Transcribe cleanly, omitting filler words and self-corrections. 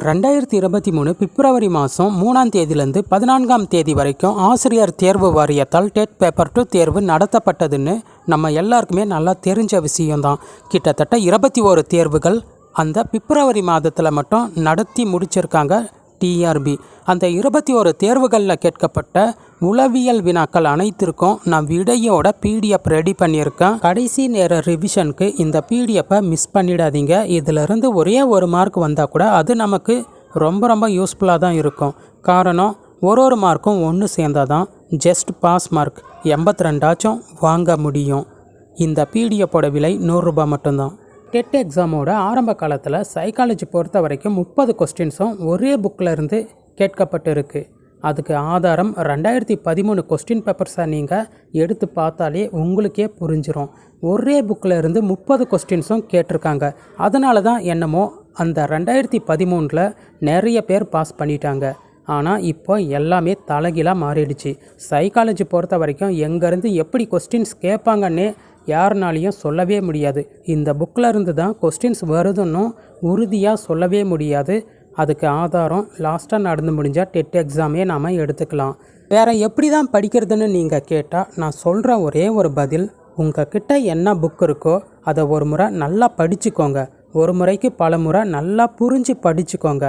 2023 பிப்ரவரி மாதம் 3ஆம் தேதியிலேருந்து 14ஆம் தேதி வரைக்கும் ஆசிரியர் தேர்வு வாரியத்தால் டெட் பேப்பர் 2 தேர்வு நடத்தப்பட்டதுன்னு நம்ம எல்லாருக்குமே நல்லா தெரிஞ்ச விஷயம்தான். கிட்டத்தட்ட 21 தேர்வுகள் அந்த பிப்ரவரி மாதத்தில் மட்டும் நடத்தி முடிச்சிருக்காங்க டிஆர்பி. அந்த 21 தேர்வுகளில் கேட்கப்பட்ட உளவியல் வினாக்கள் அனைத்திற்கும் நான் விடையோட பிடிஎஃப் ரெடி பண்ணியிருக்கேன். கடைசி நேர ரிவிஷனுக்கு இந்த பிடிஎஃப்பை மிஸ் பண்ணிடாதீங்க. இதிலிருந்து ஒரே ஒரு மார்க் வந்தால் கூட அது நமக்கு ரொம்ப யூஸ்ஃபுல்லாக தான் இருக்கும். காரணம், ஒரு மார்க்கும் ஒன்று சேர்ந்தால் தான் ஜஸ்ட் பாஸ் மார்க் 82 வாங்க முடியும். இந்த பிடிஎஃப்போட விலை 100 ரூபாய் மட்டும்தான். டெட் எக்ஸாமோட ஆரம்ப காலத்தில் சைக்காலஜி பொறுத்த வரைக்கும் 30 கொஸ்டின்ஸும் ஒரே புக்கில் இருந்து கேட்கப்பட்டிருக்கு. அதுக்கு ஆதாரம் 2013 கொஸ்டின் பேப்பர்ஸை நீங்கள் எடுத்து பார்த்தாலே உங்களுக்கே புரிஞ்சிடும். ஒரே புக்கில் இருந்து 30 கொஸ்டின்ஸும் கேட்டிருக்காங்க. அதனால தான் என்னமோ அந்த 2013 நிறைய பேர் பாஸ் பண்ணிட்டாங்க. ஆனால் இப்போ எல்லாமே தலைகீழாக மாறிடுச்சு. சைக்காலஜி பொறுத்த வரைக்கும் எங்கேருந்து எப்படி கொஸ்டின்ஸ் கேட்பாங்கன்னே யாருனாலையும் சொல்லவே முடியாது. இந்த புக்கில் இருந்து தான் கொஸ்டின்ஸ் வருதுன்னு உறுதியாக சொல்லவே முடியாது. அதுக்கு ஆதாரம் லாஸ்ட்டாக நடந்து முடிஞ்ச டெட் எக்ஸாமே நாம் எடுத்துக்கலாம். வேறு எப்படி தான் படிக்கிறதுன்னு நீங்கள் கேட்டால் நான் சொல்கிற ஒரே ஒரு பதில், உங்கள் கிட்ட என்ன புக் இருக்கோ அதை ஒரு முறை நல்லா படிச்சுக்கோங்க. ஒரு முறைக்கு பல முறை நல்லா புரிஞ்சு படிச்சுக்கோங்க.